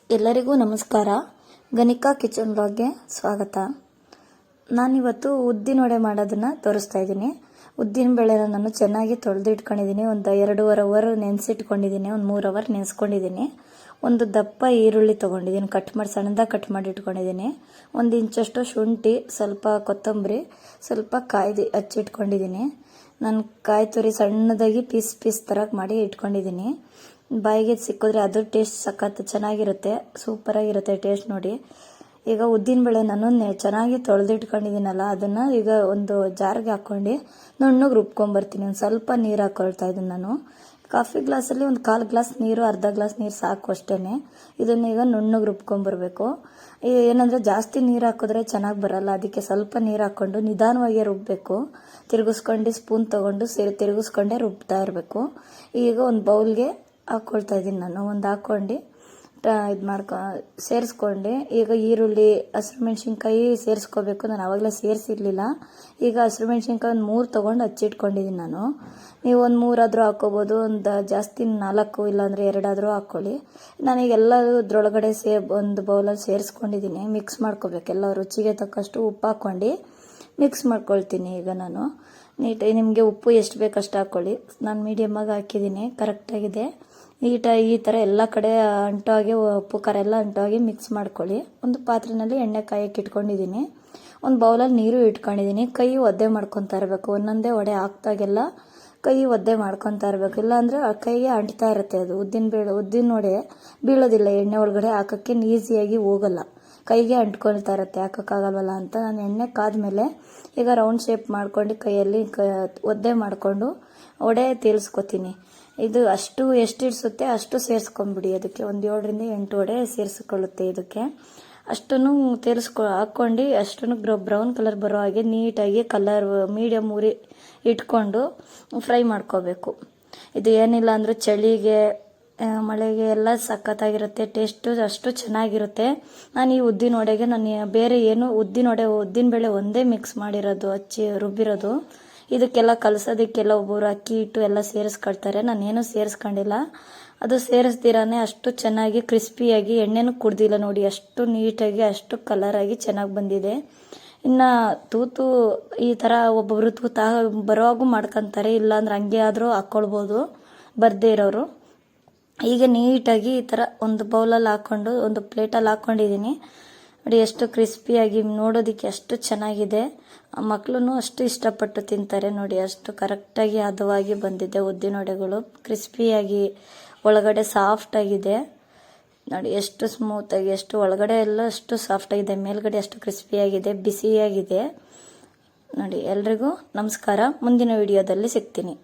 ಎಲ್ಲರಿಗೂ ನಮಸ್ಕಾರ. ಗಣಿಕಾ ಕಿಚನ್ ಬ್ಲಾಗ್ಗೆ ಸ್ವಾಗತ. ನಾನಿವತ್ತು ಉದ್ದಿನ ವಡೆ ಮಾಡೋದನ್ನು ತೋರಿಸ್ತಾ ಇದ್ದೀನಿ. ಉದ್ದಿನ ಬೇಳೆನ ನಾನು ಚೆನ್ನಾಗಿ ತೊಳೆದು ಇಟ್ಕೊಂಡಿದ್ದೀನಿ. ಒಂದು 2.5 ಅವರ್ ನೆನೆಸಿಟ್ಕೊಂಡಿದ್ದೀನಿ. ಒಂದು 3 ಅವರ್ ನೆನೆಸ್ಕೊಂಡಿದ್ದೀನಿ. ಒಂದು ದಪ್ಪ ಈರುಳ್ಳಿ ತೊಗೊಂಡಿದ್ದೀನಿ, ಸಣ್ಣದಾಗಿ ಕಟ್ ಮಾಡಿ ಇಟ್ಕೊಂಡಿದ್ದೀನಿ. 1 ಇಂಚಷ್ಟು ಶುಂಠಿ, ಸ್ವಲ್ಪ ಕೊತ್ತಂಬರಿ, ಸ್ವಲ್ಪ ಕಾಯಿ ಹಚ್ಚಿಟ್ಕೊಂಡಿದ್ದೀನಿ. ನಾನು ಕಾಯಿ ತುರಿ ಸಣ್ಣದಾಗಿ ಪೀಸ್ ಥರ ಮಾಡಿ ಇಟ್ಕೊಂಡಿದ್ದೀನಿ. ಬಾಯಿಗೆ ಸಿಕ್ಕಿದ್ರೆ ಅದು ಟೇಸ್ಟ್ ಸಖತ್ ಚೆನ್ನಾಗಿರುತ್ತೆ, ಸೂಪರಾಗಿರುತ್ತೆ ಟೇಸ್ಟ್ ನೋಡಿ. ಈಗ ಉದ್ದಿನ ಬೇಳೆ ನಾನು ಚೆನ್ನಾಗಿ ತೊಳೆದಿಟ್ಕೊಂಡಿದ್ದೀನಲ್ಲ, ಅದನ್ನು ಈಗ ಒಂದು ಜಾರ್ಗೆ ಹಾಕ್ಕೊಂಡು ನುಣ್ಣಗೆ ರುಬ್ಕೊಂಬರ್ತೀನಿ. ಒಂದು ಸ್ವಲ್ಪ ನೀರು ಹಾಕ್ಕೊಳ್ತಾ ಇದ್ದೀನಿ ನಾನು. ಕಾಫಿ ಗ್ಲಾಸಲ್ಲಿ ಒಂದು 1/4 ಗ್ಲಾಸ್ ನೀರು, ಅರ್ಧ ಗ್ಲಾಸ್ ನೀರು ಸಾಕು ಅಷ್ಟೇ. ಇದನ್ನ ಈಗ ನುಣ್ಣಗೆ ರುಬ್ಕೊಂಬರ್ಬೇಕು. ಏನಂದರೆ ಜಾಸ್ತಿ ನೀರು ಹಾಕಿದ್ರೆ ಚೆನ್ನಾಗಿ ಬರಲ್ಲ, ಅದಕ್ಕೆ ಸ್ವಲ್ಪ ನೀರು ಹಾಕ್ಕೊಂಡು ನಿಧಾನವಾಗಿ ರುಬ್ಬಬೇಕು. ತಿರುಗಿಸ್ಕೊಂಡು ಸ್ಪೂನ್ ತೊಗೊಂಡು ತಿರುಗಿಸ್ಕೊಂಡೇ ರುಬ್ತಾ ಇರಬೇಕು. ಈಗ ಒಂದು ಬೌಲ್ಗೆ ಹಾಕ್ಕೊಳ್ತಾ ಇದ್ದೀನಿ ನಾನು. ಒಂದು ಹಾಕ್ಕೊಂಡು ಸೇರಿಸ್ಕೊಂಡು ಈಗ ಈರುಳ್ಳಿ, ಹಸಿರುಮೆಣ್ಸಿನ್ಕಾಯಿ ಸೇರಿಸ್ಕೋಬೇಕು. ನಾನು ಆವಾಗಲೇ ಸೇರಿಸಿರ್ಲಿಲ್ಲ. ಈಗ ಹಸಿರುಮೆಣ್ಸಿನ್ಕಾಯಿ ಒಂದು 3 ತೊಗೊಂಡು ಹಚ್ಚಿಟ್ಕೊಂಡಿದ್ದೀನಿ ನಾನು. ನೀವು ಒಂದು 3 ಆದರೂ ಹಾಕ್ಕೋಬೋದು, ಒಂದು ಜಾಸ್ತಿ 4 ಇಲ್ಲಾಂದರೆ 2 ಆದರೂ ಹಾಕ್ಕೊಳ್ಳಿ. ನಾನೀಗೆಲ್ಲ ಇದ್ರೊಳಗಡೆ ಒಂದು ಬೌಲಲ್ಲಿ ಸೇರಿಸ್ಕೊಂಡಿದ್ದೀನಿ. ಮಿಕ್ಸ್ ಮಾಡ್ಕೋಬೇಕು. ಎಲ್ಲ ರುಚಿಗೆ ತಕ್ಕಷ್ಟು ಉಪ್ಪು ಹಾಕ್ಕೊಂಡು ಮಿಕ್ಸ್ ಮಾಡ್ಕೊಳ್ತೀನಿ. ಈಗ ನಾನು ನೀಟಾಗಿ ನಿಮಗೆ ಉಪ್ಪು ಎಷ್ಟು ಬೇಕು ಅಷ್ಟು ಹಾಕ್ಕೊಳ್ಳಿ. ನಾನು ಮೀಡಿಯಮ್ಮಾಗಿ ಹಾಕಿದ್ದೀನಿ, ಕರೆಕ್ಟಾಗಿದೆ. ನೀಟಾಗಿ ಈ ಥರ ಎಲ್ಲ ಕಡೆ ಅಂಟಾಗಿ ಉಪ್ಪು ಖಾರ ಎಲ್ಲ ಅಂಟಾಗಿ ಮಿಕ್ಸ್ ಮಾಡ್ಕೊಳ್ಳಿ. ಒಂದು ಪಾತ್ರೆಯಲ್ಲಿ ಎಣ್ಣೆ ಕಾಯಕ್ಕೆ ಇಟ್ಕೊಂಡಿದ್ದೀನಿ. ಒಂದು ಬೌಲಲ್ಲಿ ನೀರು ಇಟ್ಕೊಂಡಿದ್ದೀನಿ. ಕೈ ಒದ್ದೆ ಮಾಡ್ಕೊತಾ ಇರಬೇಕು. ಒಂದೊಂದೇ ವಡೆ ಹಾಕ್ದಾಗೆಲ್ಲ ಕೈ ಒದ್ದೆ ಮಾಡ್ಕೊತಾ ಇರಬೇಕು, ಇಲ್ಲಾಂದರೆ ಕೈಗೆ ಅಂಟ್ತಾ ಇರುತ್ತೆ. ಅದು ಉದ್ದಿನ ವಡೆ ಬೀಳೋದಿಲ್ಲ, ಎಣ್ಣೆ ಒಳಗಡೆ ಹಾಕೋಕ್ಕೆ ಈಸಿಯಾಗಿ ಹೋಗಲ್ಲ, ಕೈಗೆ ಅಂಟ್ಕೊಳ್ತಾ ಇರುತ್ತೆ. ಹಾಕೋಕ್ಕಾಗಲ್ವಲ್ಲ ಅಂತ ನಾನು ಎಣ್ಣೆ ಕಾದ್ಮೇಲೆ ಈಗ ರೌಂಡ್ ಶೇಪ್ ಮಾಡ್ಕೊಂಡು ಕೈಯಲ್ಲಿ ಒದ್ದೆ ಮಾಡಿಕೊಂಡು ವಡೆ ತೀರಿಸ್ಕೊತೀನಿ. ಇದು ಎಷ್ಟು ಇಡಿಸುತ್ತೆ ಅಷ್ಟು ಸೇರಿಸ್ಕೊಂಡ್ಬಿಡಿ. ಅದಕ್ಕೆ ಒಂದು 7ರಿಂದ 8 ವಡೆ ಸೇರಿಸ್ಕೊಳ್ಳುತ್ತೆ. ಇದಕ್ಕೆ ಅಷ್ಟನ್ನು ಹಾಕ್ಕೊಂಡು ಅಷ್ಟನ್ನು ಬ್ರೌನ್ ಕಲರ್ ಬರೋ ಹಾಗೆ ನೀಟಾಗಿ ಕಲರ್ ಮೀಡಿಯಮ್ ಉರಿ ಇಟ್ಕೊಂಡು ಫ್ರೈ ಮಾಡ್ಕೋಬೇಕು. ಇದು ಏನಿಲ್ಲ ಅಂದರೆ ಚಳಿಗೆ, ಮಳೆಗೆ ಎಲ್ಲ ಸಖತ್ತಾಗಿರುತ್ತೆ. ಟೇಸ್ಟು ಅಷ್ಟು ಚೆನ್ನಾಗಿರುತ್ತೆ. ನಾನು ಈ ಉದ್ದಿನ ವಡೆಗೆ ಬೇರೆ ಏನು ಉದ್ದಿನ ಬೇಳೆ ಒಂದೇ ಮಿಕ್ಸ್ ಮಾಡಿರೋದು, ರುಬ್ಬಿರೋದು. ಇದಕ್ಕೆಲ್ಲ ಕಲಸೋದಕ್ಕೆಲ್ಲ ಒಬ್ಬರು ಅಕ್ಕಿ ಹಿಟ್ಟು ಎಲ್ಲ ಸೇರಿಸ್ಕೊಳ್ತಾರೆ. ನಾನೇನು ಸೇರಿಸ್ಕೊಂಡಿಲ್ಲ. ಅದು ಸೇರಿಸ್ದಿರಾನೆ ಅಷ್ಟು ಚೆನ್ನಾಗಿ ಕ್ರಿಸ್ಪಿಯಾಗಿ, ಎಣ್ಣೆನೂ ಕುಡ್ದಿಲ್ಲ ನೋಡಿ, ಅಷ್ಟು ನೀಟಾಗಿ ಅಷ್ಟು ಕಲರಾಗಿ ಚೆನ್ನಾಗಿ ಬಂದಿದೆ. ಇನ್ನು ತೂತು ಈ ಥರ ಒಬ್ಬೊಬ್ರು ಬರೋವಾಗೂ ಮಾಡ್ಕೊತಾರೆ, ಇಲ್ಲಾಂದ್ರೆ ಹಂಗೆ ಆದರೂ ಹಾಕ್ಕೊಳ್ಬೋದು ಬರ್ದೇ ಇರೋರು. ಈಗ ನೀಟಾಗಿ ಈ ಥರ ಒಂದು ಬೌಲಲ್ಲಿ ಹಾಕ್ಕೊಂಡು ಒಂದು ಪ್ಲೇಟಲ್ಲಿ ಹಾಕ್ಕೊಂಡಿದ್ದೀನಿ ನೋಡಿ. ಎಷ್ಟು ಕ್ರಿಸ್ಪಿಯಾಗಿ, ನೋಡೋದಕ್ಕೆ ಅಷ್ಟು ಚೆನ್ನಾಗಿದೆ. ಮಕ್ಕಳು ಅಷ್ಟು ಇಷ್ಟಪಟ್ಟು ತಿಂತಾರೆ ನೋಡಿ. ಅಷ್ಟು ಕರೆಕ್ಟಾಗಿ ಹದವಾಗಿ ಬಂದಿದೆ ಉದ್ದಿನ ವಡೆಗಳು. ಕ್ರಿಸ್ಪಿಯಾಗಿ, ಒಳಗಡೆ ಸಾಫ್ಟಾಗಿದೆ ನೋಡಿ. ಎಷ್ಟು ಸ್ಮೂತಾಗಿ, ಎಷ್ಟು ಒಳಗಡೆ ಎಲ್ಲ ಅಷ್ಟು ಸಾಫ್ಟಾಗಿದೆ, ಮೇಲ್ಗಡೆ ಅಷ್ಟು ಕ್ರಿಸ್ಪಿಯಾಗಿದೆ, ಬಿಸಿಯಾಗಿದೆ ನೋಡಿ. ಎಲ್ರಿಗೂ ನಮಸ್ಕಾರ. ಮುಂದಿನ ವಿಡಿಯೋದಲ್ಲಿ ಸಿಗ್ತೀನಿ.